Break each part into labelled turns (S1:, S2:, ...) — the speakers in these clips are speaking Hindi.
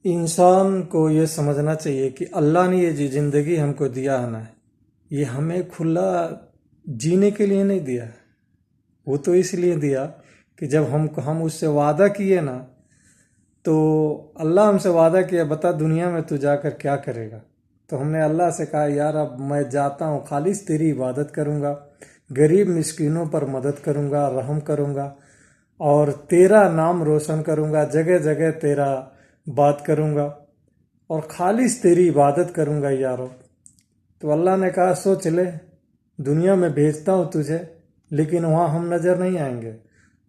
S1: इंसान को ये समझना चाहिए कि अल्लाह ने ये जो जिंदगी हमको दिया है ना, ये हमें खुला जीने के लिए नहीं दिया है। वो तो इसलिए दिया कि जब हम उससे वादा किए ना, तो अल्लाह हमसे वादा किया, बता दुनिया में तू जाकर क्या करेगा। तो हमने अल्लाह से कहा, यार अब मैं जाता हूँ, खालिस तेरी इबादत करूँगा, गरीब मिस्कीनों पर मदद करूँगा, रहम करूँगा और तेरा नाम रोशन करूँगा, जगह जगह तेरा बात करूँगा और खालिस तेरी इबादत करूँगा यारो। तो अल्लाह ने कहा, सोच ले, दुनिया में भेजता हूँ तुझे, लेकिन वहाँ हम नज़र नहीं आएंगे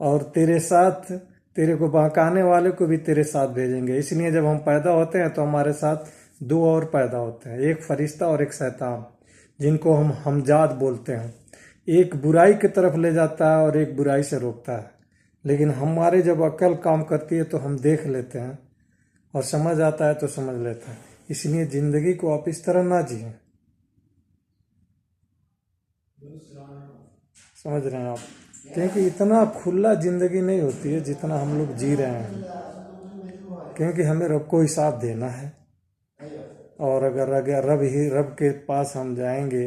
S1: और तेरे साथ तेरे को बहकाने वाले को भी तेरे साथ भेजेंगे। इसलिए जब हम पैदा होते हैं तो हमारे साथ दो और पैदा होते हैं, एक फरिश्ता और एक शैतान, जिनको हम हमजाद बोलते हैं। एक बुराई की तरफ ले जाता है और एक बुराई से रोकता है। लेकिन हमारे जब अक्ल काम करती है तो हम देख लेते हैं और समझ आता है तो समझ लेते हैं। इसलिए जिंदगी को आप इस तरह ना जिए। समझ रहे हैं आप? क्योंकि इतना खुला जिंदगी नहीं होती है जितना हम लोग जी रहे हैं। क्योंकि हमें रब को हिसाब देना है और अगर रब के पास हम जाएंगे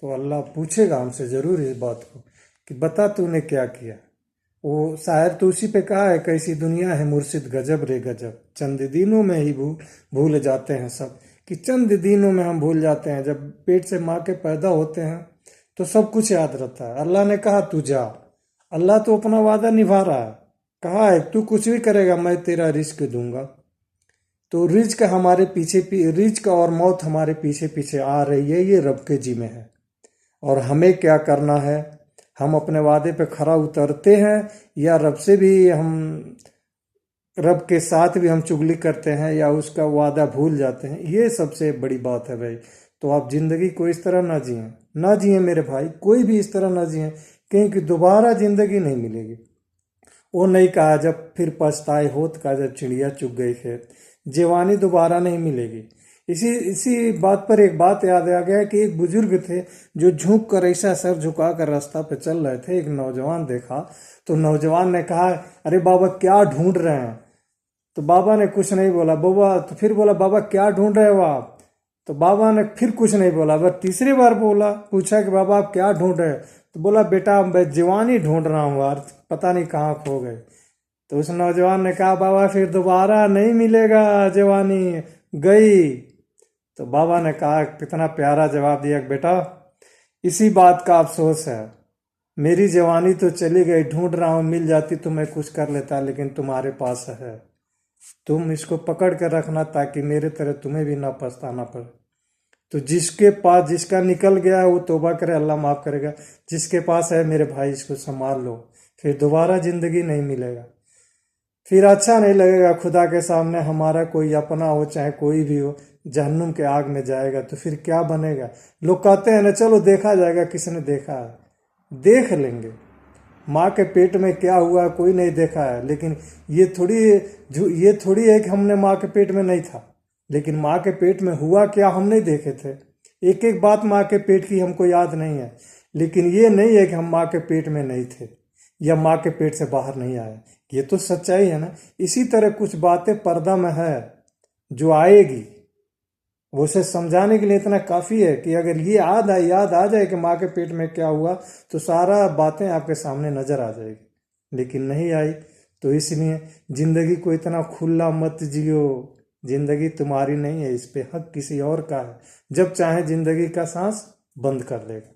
S1: तो अल्लाह पूछेगा हमसे ज़रूर इस बात को कि बता तूने क्या किया। वो शायर तो उसी पे कहा है, कैसी दुनिया है मुर्शिद गजब रे गजब, चंद दिनों में ही भूल जाते हैं सब। कि चंद दिनों में हम भूल जाते हैं। जब पेट से माँ के पैदा होते हैं तो सब कुछ याद रहता है। अल्लाह ने कहा तू जा, अल्लाह तो अपना वादा निभा रहा है। कहा है तू कुछ भी करेगा मैं तेरा रिस्क दूंगा। तो रिज्क और मौत हमारे पीछे पीछे आ रही है, ये रब के जिम्मे है। और हमें क्या करना है, हम अपने वादे पे खरा उतरते हैं या रब के साथ भी हम चुगली करते हैं या उसका वादा भूल जाते हैं। ये सबसे बड़ी बात है भाई। तो आप जिंदगी को इस तरह ना जिए मेरे भाई, कोई भी इस तरह ना जिए, क्योंकि दोबारा जिंदगी नहीं मिलेगी। वो नहीं कहा जब फिर पछताए होत का, जब चिड़िया चुग गई खेत, जवानी दोबारा नहीं मिलेगी। इसी बात पर एक बात याद आ गया कि एक बुजुर्ग थे जो झुक कर, ऐसा सर झुका कर रास्ता पे चल रहे थे। एक नौजवान देखा तो नौजवान ने कहा, अरे बाबा क्या ढूंढ रहे हैं। तो बाबा ने कुछ नहीं बोला। बाबा तो फिर बोला, बाबा क्या ढूंढ रहे हो आप। तो बाबा ने फिर कुछ नहीं बोला। बस तीसरी बार पूछा कि बाबा आप क्या ढूंढ रहे हो। तो बोला, बेटा मैं जवानी ढूंढ रहा हूँ यार, पता नहीं कहाँ खो गए। तो उस नौजवान ने कहा, बाबा फिर दोबारा नहीं मिलेगा, जवानी गई। तो बाबा ने कहा, कितना प्यारा जवाब दिया, बेटा इसी बात का अफसोस है, मेरी जवानी तो चली गई, ढूंढ रहा हूँ, मिल जाती तो मैं कुछ कर लेता, लेकिन तुम्हारे पास है, तुम इसको पकड़ कर रखना ताकि मेरे तरह तुम्हें भी ना पछताना पड़े। तो जिसके पास जिसका निकल गया है वो तौबा करे, अल्लाह माफ करेगा। जिसके पास है मेरे भाई इसको संभाल लो, फिर दोबारा जिंदगी नहीं मिलेगा। फिर अच्छा नहीं लगेगा खुदा के सामने। हमारा कोई अपना हो चाहे कोई भी हो, जहन्नुम के आग में जाएगा तो फिर क्या बनेगा। लोग कहते हैं ना, चलो देखा जाएगा, किसने देखा है। देख लेंगे, माँ के पेट में क्या हुआ कोई नहीं देखा है। लेकिन ये थोड़ी है कि हमने माँ के पेट में नहीं था, लेकिन माँ के पेट में हुआ क्या हम नहीं देखे थे। एक एक बात माँ के पेट की हमको याद नहीं है, लेकिन ये नहीं है कि हम माँ के पेट में नहीं थे या माँ के पेट से बाहर नहीं आए। ये तो सच्चाई है ना। इसी तरह कुछ बातें पर्दा में है जो आएगी, वो उसे समझाने के लिए इतना काफ़ी है कि अगर ये याद आ जाए कि माँ के पेट में क्या हुआ तो सारा बातें आपके सामने नजर आ जाएगी। लेकिन नहीं आई, तो इसलिए जिंदगी को इतना खुला मत जियो। जिंदगी तुम्हारी नहीं है, इस पे हक किसी और का है। जब चाहे जिंदगी का सांस बंद कर देगा।